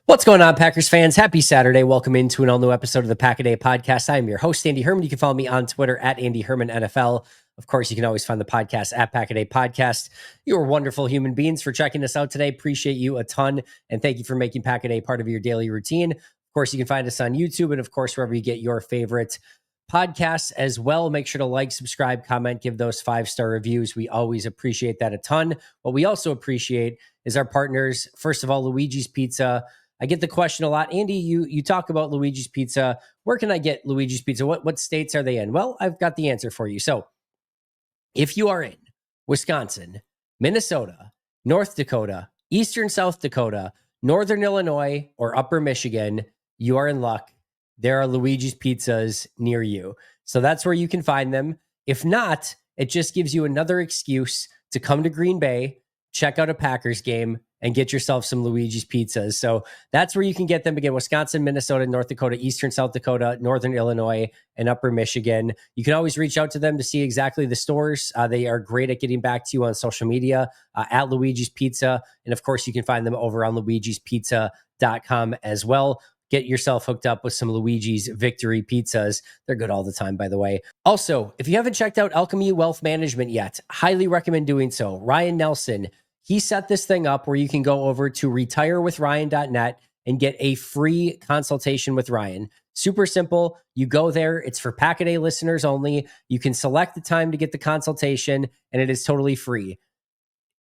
What's going on, Packers fans? Happy Saturday. Welcome into an all-new episode of the Pack-A-Day podcast. I am your host, Andy Herman. You can follow me on Twitter at Andy Herman NFL. Of course, you can always find the podcast at Pack-A-Day Podcast. You are wonderful human beings for checking us out today. Appreciate you a ton, and thank you for making Pack-A-Day part of your daily routine. Of course, you can find us on YouTube and, of course, wherever you get your favorite podcasts as well. Make sure to like, subscribe, comment, give those 5-star reviews. We always appreciate that a ton. What we also appreciate is our partners. First of all, Luigi's Pizza. I get the question a lot. Andy, you talk about Luigi's Pizza. Where can I get Luigi's Pizza? What states are they in? Well, I've got the answer for you. So if you are in Wisconsin, Minnesota, North Dakota, Eastern South Dakota, Northern Illinois, or Upper Michigan, you are in luck. There are Luigi's Pizzas near you. So that's where you can find them. If not, it just gives you another excuse to come to Green Bay, check out a Packers game, and get yourself some Luigi's Pizzas. So that's where you can get them. Again, Wisconsin, Minnesota, North Dakota, Eastern South Dakota, Northern Illinois, and Upper Michigan. You can always reach out to them to see exactly the stores. They are great at getting back to you on social media at Luigi's Pizza. And of course, you can find them over on luigispizza.com as well. Get yourself hooked up with some Luigi's Victory Pizzas. They're good all the time, by the way. Also, if you haven't checked out Alchemy Wealth Management yet, highly recommend doing so. Ryan Nelson, he set this thing up where you can go over to retirewithryan.net and get a free consultation with Ryan. Super simple. You go there. It's for Pack-A-Day listeners only. You can select the time to get the consultation, and it is totally free.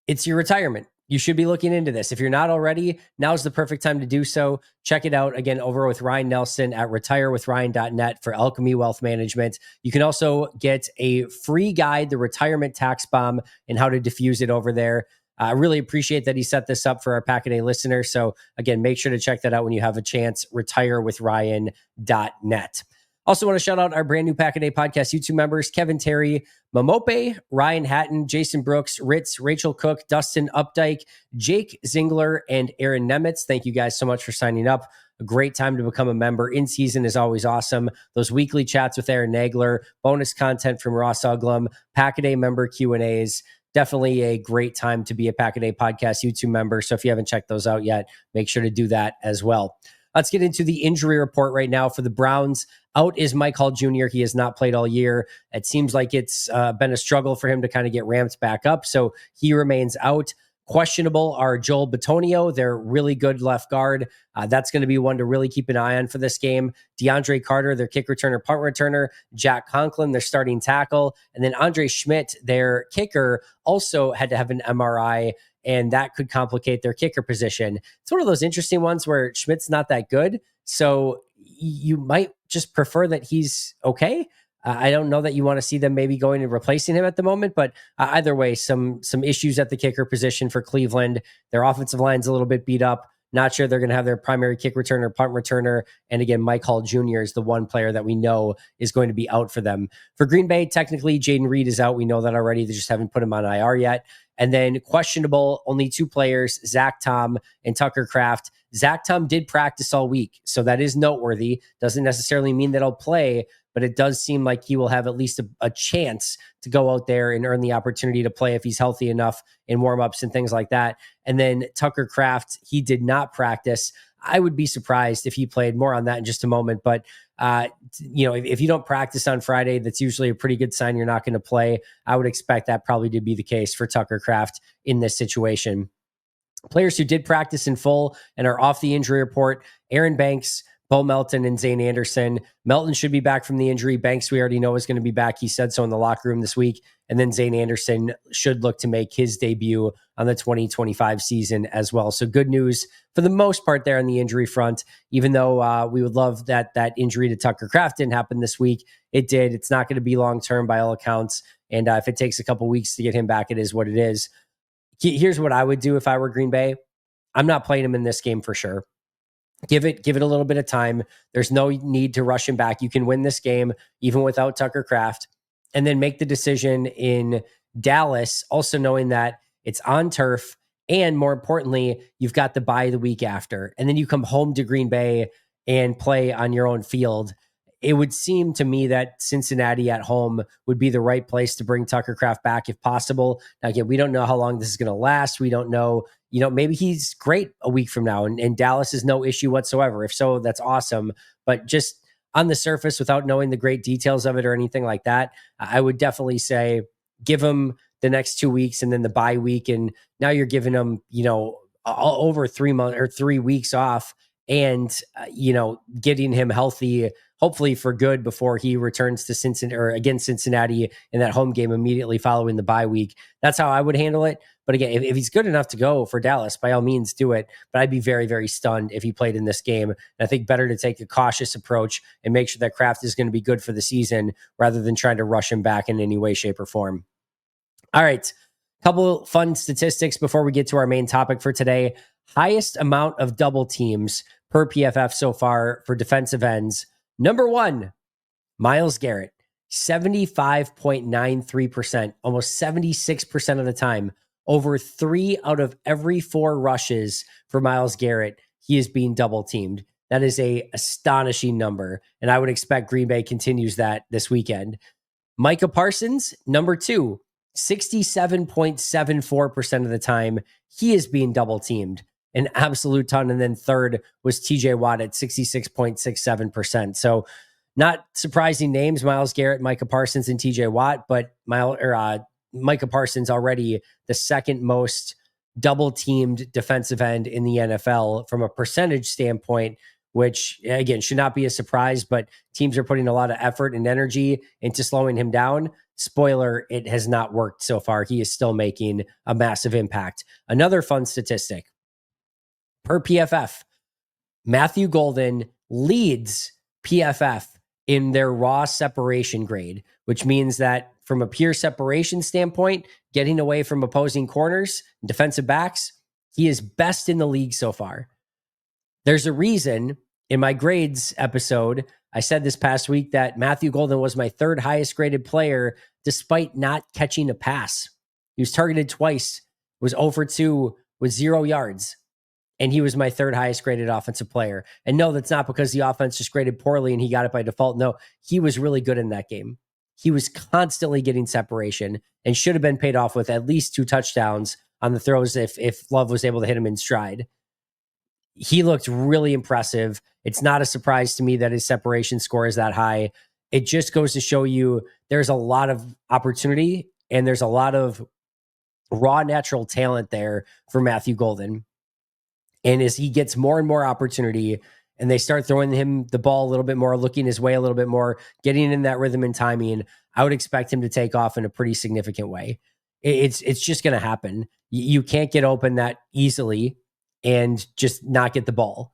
It's your retirement. You should be looking into this. If you're not already, now's the perfect time to do so. Check it out again over with Ryan Nelson at retirewithryan.net for Alchemy Wealth Management. You can also get a free guide, The Retirement Tax Bomb, and how to diffuse it over there. I really appreciate that he set this up for our Pack-A-Day listeners. So again, make sure to check that out when you have a chance, retirewithryan.net. Also want to shout out our brand new Pack-A-Day podcast YouTube members, Kevin Terry, Mamope, Ryan Hatton, Jason Brooks, Ritz, Rachel Cook, Dustin Updike, Jake Zingler, and Aaron Nemitz. Thank you guys so much for signing up. A great time to become a member. In season is always awesome. Those weekly chats with Aaron Nagler, bonus content from Ross Uglum, Pack-A-Day member Q&As. Definitely a great time to be a Pack-A-Day podcast YouTube member. So if you haven't checked those out yet, make sure to do that as well. Let's get into the injury report right now for the Browns. Out is Mike Hall Jr. He has not played all year. It seems like it's been a struggle for him to kind of get ramped back up. So he remains out. Questionable are Joel Bitonio. They're really good left guard. That's going to be one to really keep an eye on for this game. DeAndre Carter, their kick returner, punt returner. Jack Conklin, their starting tackle. And then Andre Schmidt, their kicker, also had to have an MRI, and that could complicate their kicker position. It's one of those interesting ones where Schmidt's not that good, so you might just prefer that he's okay. I don't know that you want to see them maybe going and replacing him at the moment, but either way, some issues at the kicker position for Cleveland. Their offensive line's a little bit beat up. Not sure they're going to have their primary kick returner, punt returner. And again, Mike Hall Jr. is the one player that we know is going to be out for them. For Green Bay, technically, Jaden Reed is out. We know that already. They just haven't put him on IR yet. And then questionable, only 2 players, Zach Tom and Tucker Kraft. Zach Tom did practice all week, so that is noteworthy. Doesn't necessarily mean that he'll play, but it does seem like he will have at least a chance to go out there and earn the opportunity to play if he's healthy enough in warmups and things like that. And then Tucker Kraft, he did not practice. I would be surprised if he played. More on that in just a moment. But, if you don't practice on Friday, that's usually a pretty good sign you're not going to play. I would expect that probably to be the case for Tucker Kraft in this situation. Players who did practice in full and are off the injury report, Aaron Banks, Bo Melton, and Zane Anderson. Melton should be back from the injury. Banks, we already know, is going to be back. He said so in the locker room this week. And then Zane Anderson should look to make his debut on the 2025 season as well. So good news for the most part there on the injury front, even though we would love that injury to Tucker Kraft didn't happen this week. It did. It's not going to be long-term by all accounts. And if it takes a couple weeks to get him back, it is what it is. Here's what I would do if I were Green Bay. I'm not playing him in this game for sure. Give it a little bit of time. There's no need to rush him back. You can win this game even without Tucker Kraft, and then make the decision in Dallas, also knowing that it's on turf, and more importantly, you've got the bye the week after, and then you come home to Green Bay and play on your own field. it would seem to me that Cincinnati at home would be the right place to bring Tucker Kraft back if possible. Now, again, we don't know how long this is going to last. We don't know, maybe he's great a week from now and Dallas is no issue whatsoever. If so, that's awesome. But just on the surface, without knowing the great details of it or anything like that, I would definitely say give him the next 2 weeks and then the bye week. And now you're giving him, over 3 months or 3 weeks off and, getting him healthy, hopefully for good before he returns to Cincinnati or against Cincinnati in that home game immediately following the bye week. That's how I would handle it. But again, if he's good enough to go for Dallas, by all means do it. But I'd be very, very stunned if he played in this game. And I think better to take a cautious approach and make sure that Kraft is going to be good for the season rather than trying to rush him back in any way, shape, or form. All right. Couple fun statistics before we get to our main topic for today. Highest amount of double teams per PFF so far for defensive ends. Number 1, Myles Garrett, 75.93%, almost 76% of the time. Over 3 out of every 4 rushes for Myles Garrett, he is being double teamed. That is a astonishing number, and I would expect Green Bay continues that this weekend. Micah Parsons, number 2, 67.74% of the time, he is being double teamed. An absolute ton. And then third was TJ Watt at 66.67%. So not surprising names, Myles Garrett, Micah Parsons, and TJ Watt, but Micah Parsons already the second most double teamed defensive end in the NFL from a percentage standpoint, which again should not be a surprise, but teams are putting a lot of effort and energy into slowing him down. Spoiler, it has not worked so far. He is still making a massive impact. Another fun statistic. Per PFF, Matthew Golden leads PFF in their raw separation grade, which means that from a pure separation standpoint, getting away from opposing corners, defensive backs, he is best in the league so far. There's a reason in my grades episode, I said this past week that Matthew Golden was my 3rd highest graded player despite not catching a pass. He was targeted twice, was 0 for 2 with 0 yards. And he was my 3rd highest graded offensive player. And no, that's not because the offense just graded poorly and he got it by default. No, he was really good in that game. He was constantly getting separation and should have been paid off with at least 2 touchdowns on the throws if Love was able to hit him in stride. He looked really impressive. It's not a surprise to me that his separation score is that high. It just goes to show you there's a lot of opportunity and there's a lot of raw natural talent there for Matthew Golden. And as he gets more and more opportunity and they start throwing him the ball a little bit more, looking his way a little bit more, getting in that rhythm and timing, I would expect him to take off in a pretty significant way. It's just going to happen. You can't get open that easily and just not get the ball.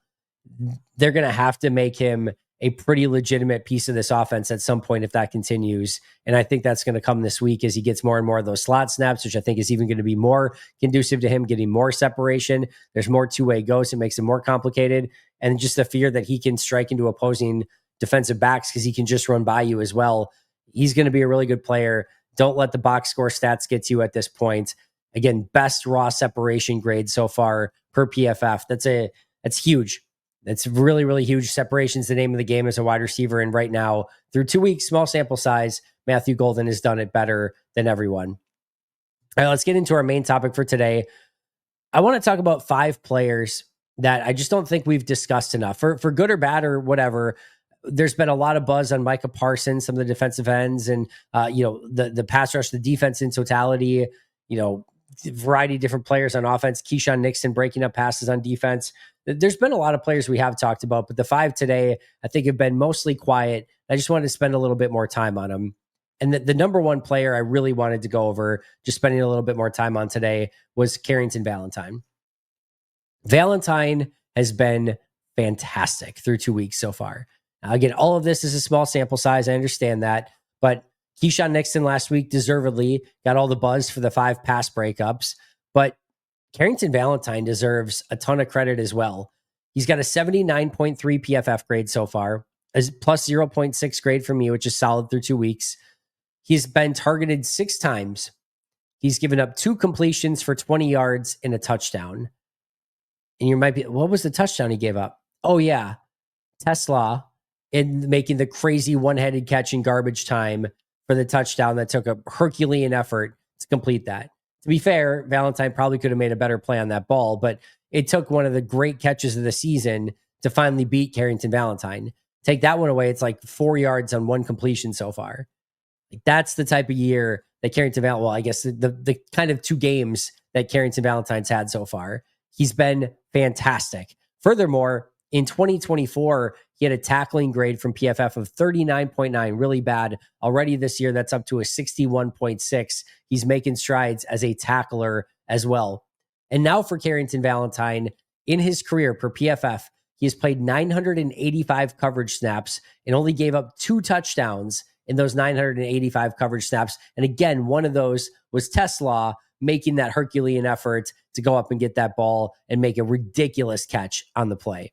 They're going to have to make him a pretty legitimate piece of this offense at some point if that continues. And I think that's going to come this week as he gets more and more of those slot snaps, which I think is even going to be more conducive to him getting more separation. There's more two-way goes. It makes it more complicated. And just the fear that he can strike into opposing defensive backs because he can just run by you as well. He's going to be a really good player. Don't let the box score stats get to you at this point. Again, best raw separation grade so far per PFF. That's huge. That's really, really huge. Separation is the name of the game as a wide receiver. And right now, through 2 weeks, small sample size, Matthew Golden has done it better than everyone. All right, let's get into our main topic for today. I want to talk about 5 players that I just don't think we've discussed enough. For good or bad or whatever, there's been a lot of buzz on Micah Parsons, some of the defensive ends, and the pass rush, the defense in totality, variety of different players on offense, Keyshawn Nixon breaking up passes on defense. There's been a lot of players we have talked about, but the 5 today, I think, have been mostly quiet. I just wanted to spend a little bit more time on them. And the number 1 player I really wanted to go over, just spending a little bit more time on today, was Carrington Valentine. Valentine has been fantastic through 2 weeks so far. Now, again, all of this is a small sample size. I understand that, but Keyshawn Nixon last week deservedly got all the buzz for the 5 pass breakups, but Carrington Valentine deserves a ton of credit as well. He's got a 79.3 PFF grade so far, plus 0.6 grade from me, which is solid through 2 weeks. He's been targeted 6 times. He's given up 2 completions for 20 yards and a touchdown. And you might be, what was the touchdown he gave up? Oh yeah, Tesla in making the crazy one-headed catch in garbage time for the touchdown that took a Herculean effort to complete that. To be fair, Valentine probably could have made a better play on that ball, but it took one of the great catches of the season to finally beat Carrington Valentine. Take that one away, it's like 4 yards on one completion so far. Like, that's the type of year that Carrington Valentine, well, I guess the kind of 2 games that Carrington Valentine's had so far. He's been fantastic. Furthermore, in 2024, he had a tackling grade from PFF of 39.9, really bad. Already this year, that's up to a 61.6. He's making strides as a tackler as well. And now for Carrington Valentine, in his career per PFF, he has played 985 coverage snaps and only gave up 2 touchdowns in those 985 coverage snaps. And again, one of those was Tesla making that Herculean effort to go up and get that ball and make a ridiculous catch on the play.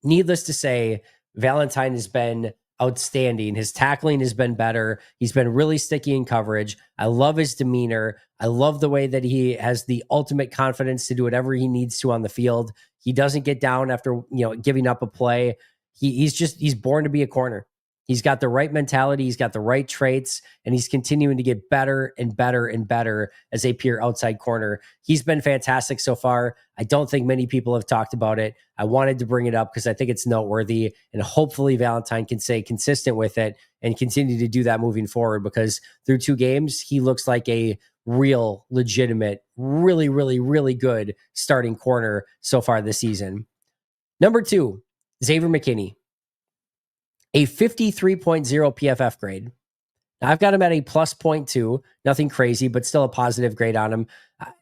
Needless to say, Valentine has been outstanding. His tackling has been better. He's been really sticky in coverage. I love his demeanor. I love the way that he has the ultimate confidence to do whatever he needs to on the field. He doesn't get down after, giving up a play. He's born to be a corner. He's got the right mentality. He's got the right traits, and he's continuing to get better and better and better as a pure outside corner. He's been fantastic so far. I don't think many people have talked about it. I wanted to bring it up because I think it's noteworthy, and hopefully Valentine can stay consistent with it and continue to do that moving forward, because through 2 games, he looks like a real, legitimate, really, really, really good starting corner so far this season. Number 2, Xavier McKinney. A 53.0 PFF grade. Now, I've got him at a plus 0.2, nothing crazy, but still a positive grade on him.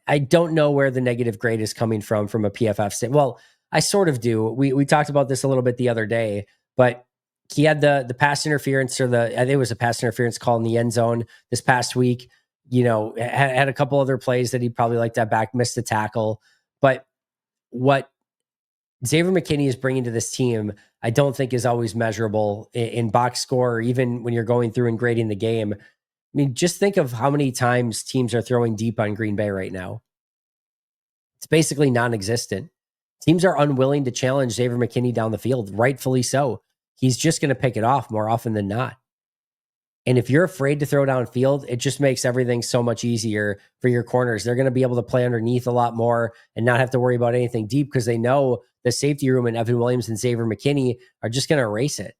I don't know where the negative grade is coming from a PFF standpoint. Well, I sort of do. We talked about this a little bit the other day, but he had the pass interference, I think it was a pass interference call in the end zone this past week. Had a couple other plays that he'd probably like that back, missed a tackle. But what Xavier McKinney is bringing to this team, I don't think is always measurable in box score, or even when you're going through and grading the game. I mean, just think of how many times teams are throwing deep on Green Bay right now. It's basically non-existent. Teams are unwilling to challenge Xavier McKinney down the field, rightfully so. He's just going to pick it off more often than not. And if you're afraid to throw downfield, it just makes everything so much easier for your corners. They're going to be able to play underneath a lot more and not have to worry about anything deep, because they know the safety room and Evan Williams and Xavier McKinney are just going to erase it.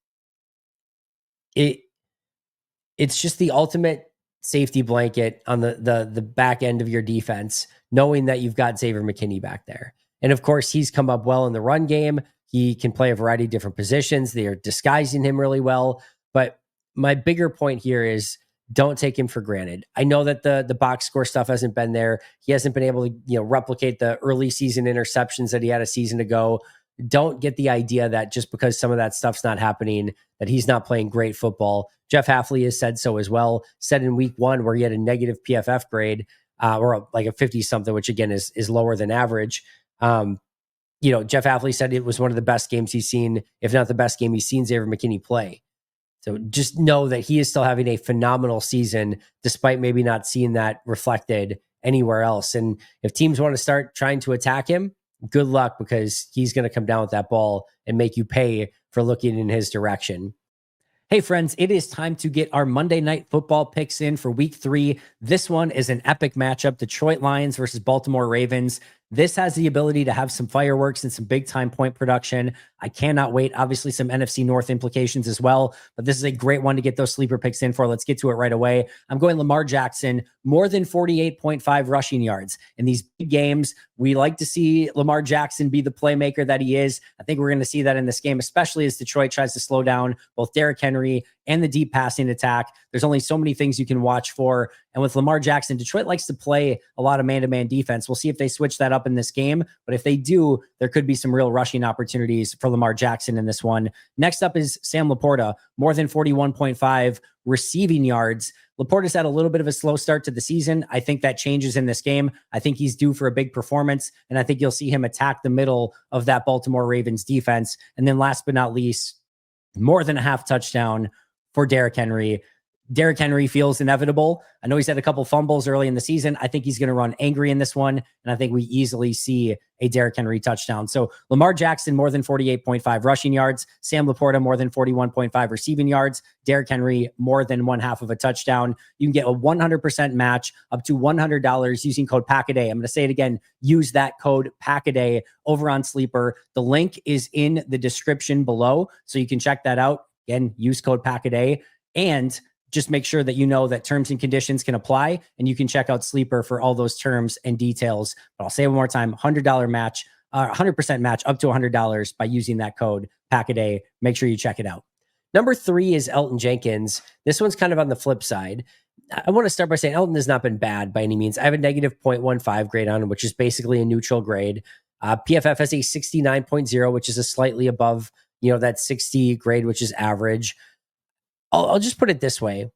It's just the ultimate safety blanket on the back end of your defense, knowing that you've got Xavier McKinney back there. And of course, he's come up well in the run game. He can play a variety of different positions. They are disguising him really well. But my bigger point here is, don't take him for granted. I know that the box score stuff hasn't been there. He hasn't been able to, replicate the early season interceptions that he had a season ago. Don't get the idea that just because some of that stuff's not happening, that he's not playing great football. Jeff Hafley has said so as well. Said in week 1 where he had a negative PFF grade, or like a 50 something, which again is lower than average. Jeff Hafley said it was one of the best games he's seen, if not the best game he's seen Xavier McKinney play. So just know that he is still having a phenomenal season, despite maybe not seeing that reflected anywhere else. And if teams want to start trying to attack him, good luck, because he's going to come down with that ball and make you pay for looking in his direction. Hey friends, it is time to get our Monday Night Football picks in for week 3. This one is an epic matchup, Detroit Lions versus Baltimore Ravens. This has the ability to have some fireworks and some big time point production. I cannot wait. Obviously some NFC North implications as well, but this is a great one to get those sleeper picks in for. Let's get to it right away. I'm going Lamar Jackson, more than 48.5 rushing yards. In these big games, we like to see Lamar Jackson be the playmaker that he is. I think we're going to see that in this game, especially as Detroit tries to slow down both Derrick Henry and the deep passing attack. There's only so many things you can watch for. And with Lamar Jackson, Detroit likes to play a lot of man-to-man defense. We'll see if they switch that up in this game. But if they do, there could be some real rushing opportunities for Lamar Jackson in this one. Next up is Sam Laporta, more than 41.5 receiving yards. Laporta's had a little bit of a slow start to the season. I think that changes in this game. I think he's due for a big performance, and I think you'll see him attack the middle of that Baltimore Ravens defense. And then last but not least, more than a half touchdown for Derrick Henry. Derrick Henry feels inevitable. I know he's had a couple fumbles early in the season. I think he's going to run angry in this one, and I think we easily see a Derrick Henry touchdown. So Lamar Jackson, more than 48.5 rushing yards. Sam Laporta, more than 41.5 receiving yards. Derrick Henry, more than 1/2 of a touchdown. You can get a 100% match up to $100 using code PACKADAY. I'm going to say it again. Use that code PACKADAY over on Sleeper. The link is in the description below, so you can check that out. Again, use code PACKADAY. And just make sure that you know that terms and conditions can apply, and you can check out Sleeper for all those terms and details. But I'll say it one more time, $100 match, 100% match up to $100 by using that code PACKADAY. Make sure you check it out. Number 3 is Elgton Jenkins. This one's kind of on the flip side. I want to start by saying Elgton has not been bad by any means. I have a negative 0.15 grade on him, which is basically a neutral grade. PFF has a 69.0, which is a slightly above, that 60 grade, which is average. I'll just put it this way.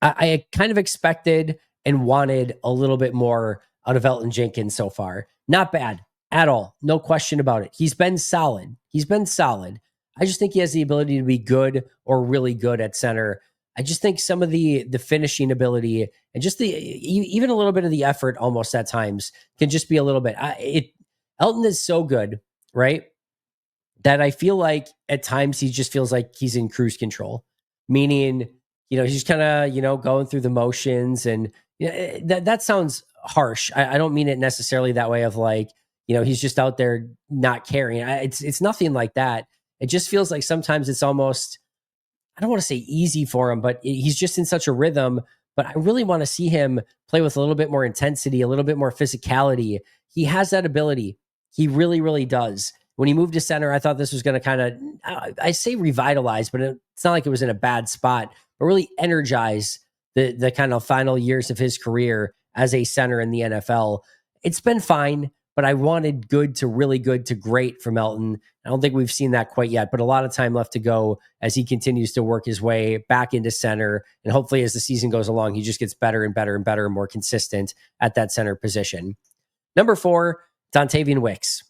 I kind of expected and wanted a little bit more out of Elgton Jenkins so far. Not bad at all. No question about it. He's been solid. I just think he has the ability to be good or really good at center. I just think some of the finishing ability and just even a little bit of the effort almost at times can just be a little bit. Elgton is so good, right? That I feel like at times he just feels like he's in cruise control, meaning, he's just kind of, going through the motions, and that sounds harsh. I don't mean it necessarily that way of like, he's just out there not caring. It's nothing like that. It just feels like sometimes it's almost, I don't want to say easy for him, but he's just in such a rhythm. But I really want to see him play with a little bit more intensity, a little bit more physicality. He has that ability. He really, really does. When he moved to center, I thought this was going to kind of, I say revitalize, but it's not like it was in a bad spot, but really energize the kind of final years of his career as a center in the NFL. It's been fine, but I wanted good to really good to great from Elgton. I don't think we've seen that quite yet, but a lot of time left to go as he continues to work his way back into center. And hopefully as the season goes along, he just gets better and better and better and more consistent at that center position. Number 4, Dontavian Wicks.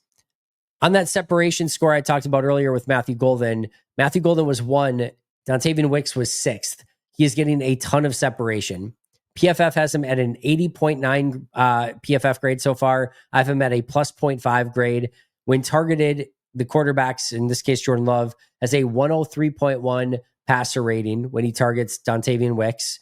On that separation score I talked about earlier with Matthew Golden was 1. Dontavian Wicks was 6th. He is getting a ton of separation. PFF has him at an 80.9 PFF grade so far. I have him at a plus 0.5 grade. When targeted, the quarterbacks, in this case Jordan Love, has a 103.1 passer rating when he targets Dontavian Wicks.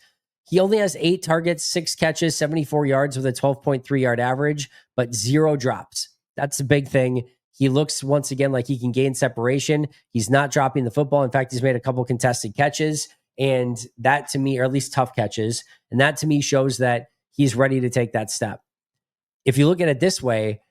He only has 8 targets, 6 catches, 74 yards with a 12.3 yard average, but 0 drops. That's a big thing. He looks once again like he can gain separation. He's not dropping the football. In fact, he's made a couple contested catches, and that to me, or at least tough catches, and that to me shows that he's ready to take that step. If you look at it this way,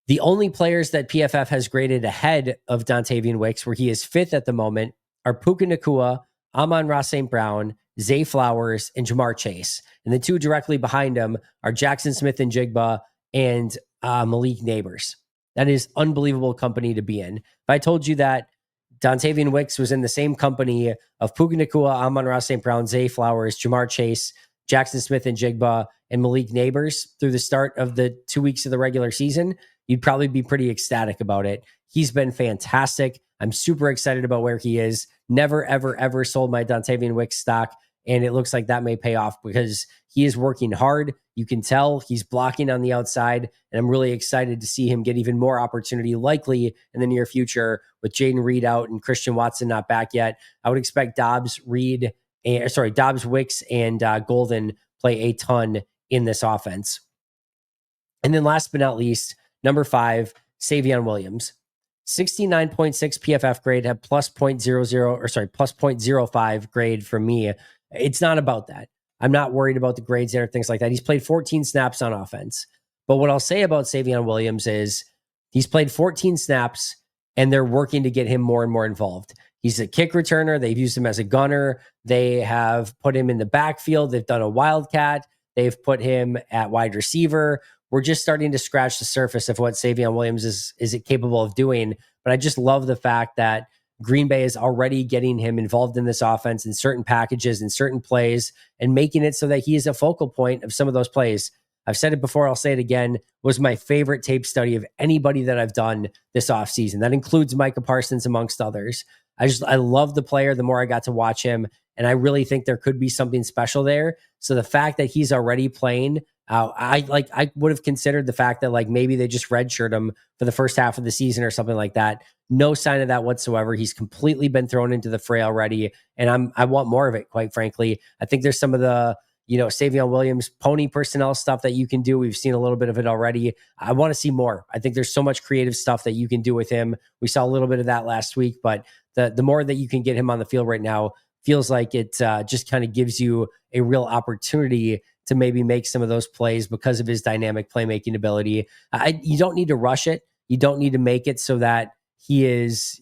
the only players that PFF has graded ahead of Dontavian Wicks, where he is 5th at the moment, are Puka Nacua, Amon-Ra St. Brown, Zay Flowers, and Jamar Chase. And the 2 directly behind him are Jackson Smith-Njigba and Malik Neighbors. That is unbelievable company to be in. If I told you that Dontavian Wicks was in the same company of Puka Nacua, Amon-Ra St. Brown, Zay Flowers, Jamar Chase, Jackson Smith-Njigba, and Malik Neighbors through the start of the 2 weeks of the regular season, you'd probably be pretty ecstatic about it. He's been fantastic. I'm super excited about where he is. Never, ever, ever sold my Dontavian Wicks stock, and it looks like that may pay off because he is working hard. You can tell he's blocking on the outside, and I'm really excited to see him get even more opportunity, likely in the near future with Jaden Reed out and Christian Watson not back yet. I would expect Dobbs, Wicks, and Golden play a ton in this offense. And then last but not least, number 5, Savion Williams. 69.6 PFF grade, had plus 0.05 grade from me. It's not about that. I'm not worried about the grades there, things like that. He's played 14 snaps on offense. But what I'll say about Savion Williams is he's played 14 snaps, and they're working to get him more and more involved. He's a kick returner. They've used him as a gunner. They have put him in the backfield. They've done a wildcat. They've put him at wide receiver. We're just starting to scratch the surface of what Savion Williams is capable of doing. But I just love the fact that Green Bay is already getting him involved in this offense in certain packages and certain plays and making it so that he is a focal point of some of those plays. I've said it before, I'll say it again, was my favorite tape study of anybody that I've done this offseason. That includes Micah Parsons amongst others. I love the player the more I got to watch him, and I really think there could be something special there. So the fact that he's already playing I would have considered the fact that like maybe they just redshirt him for the first half of the season or something like that. No sign of that whatsoever. He's completely been thrown into the fray already, and I want more of it. Quite frankly, I think there's some of the Savion Williams pony personnel stuff that you can do. We've seen a little bit of it already. I want to see more. I think there's so much creative stuff that you can do with him. We saw a little bit of that last week, but the more that you can get him on the field right now feels like it just kind of gives you a real opportunity to maybe make some of those plays because of his dynamic playmaking ability. You don't need to rush it. You don't need to make it so that he is,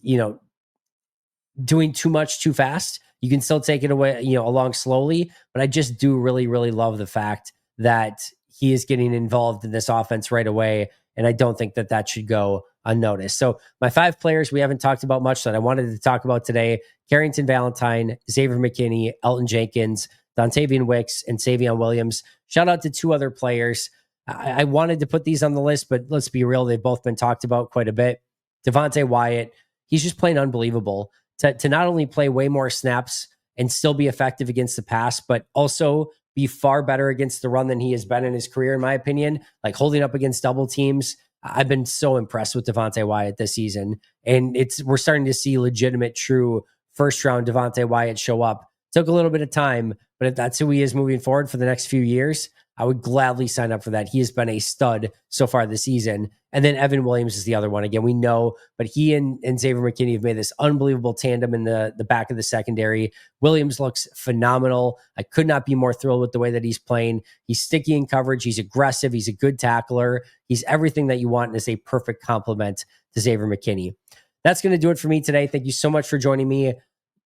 doing too much too fast. You can still take it away, along slowly. But I just do really, really love the fact that he is getting involved in this offense right away. And I don't think that that should go unnoticed. So my 5 players we haven't talked about much that I wanted to talk about today: Carrington Valentine, Xavier McKinney, Elton Jenkins, Dontavian Wicks, and Savion Williams. Shout out to 2 other players. I wanted to put these on the list, but let's be real. They've both been talked about quite a bit. Devonte Wyatt, he's just playing unbelievable. To not only play way more snaps and still be effective against the pass, but also be far better against the run than he has been in his career, in my opinion, like holding up against double teams. I've been so impressed with Devonte Wyatt this season. And we're starting to see legitimate, true first round Devonte Wyatt show up. Took a little bit of time, but if that's who he is moving forward for the next few years, I would gladly sign up for that. He has been a stud so far this season. And then Evan Williams is the other one. Again, we know, but he and Xavier McKinney have made this unbelievable tandem in the back of the secondary. Williams looks phenomenal. I could not be more thrilled with the way that he's playing. He's sticky in coverage. He's aggressive. He's a good tackler. He's everything that you want and is a perfect complement to Xavier McKinney. That's going to do it for me today. Thank you so much for joining me.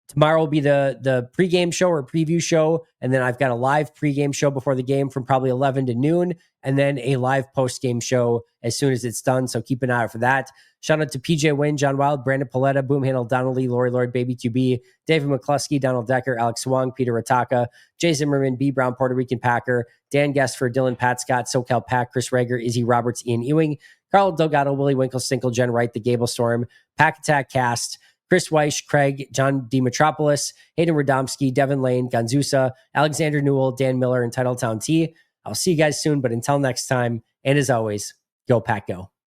Tomorrow will be the pregame show or preview show. And then I've got a live pregame show before the game from probably 11 to noon. And then a live postgame show as soon as it's done. So keep an eye out for that. Shout out to PJ Wynn, John Wild, Brandon Paletta, Boom Handle, Donald Lee, Lori Lord, Baby QB, David McCluskey, Donald Decker, Alex Wong, Peter Rataka, Jay Zimmerman, B. Brown, Puerto Rican Packer, Dan Guestford, Dylan Pat Scott, SoCal Pack, Chris Rager, Izzy Roberts, Ian Ewing, Carl Delgado, Willie Winkle, Stinkle, Jen Wright, The Gable Storm, Pack Attack Cast, Chris Weish, Craig, John Demetropoulos, Hayden Radomski, Devin Lane, Ganzusa, Alexander Newell, Dan Miller, and Titletown T. I'll see you guys soon, but until next time, and as always, go Pack Go.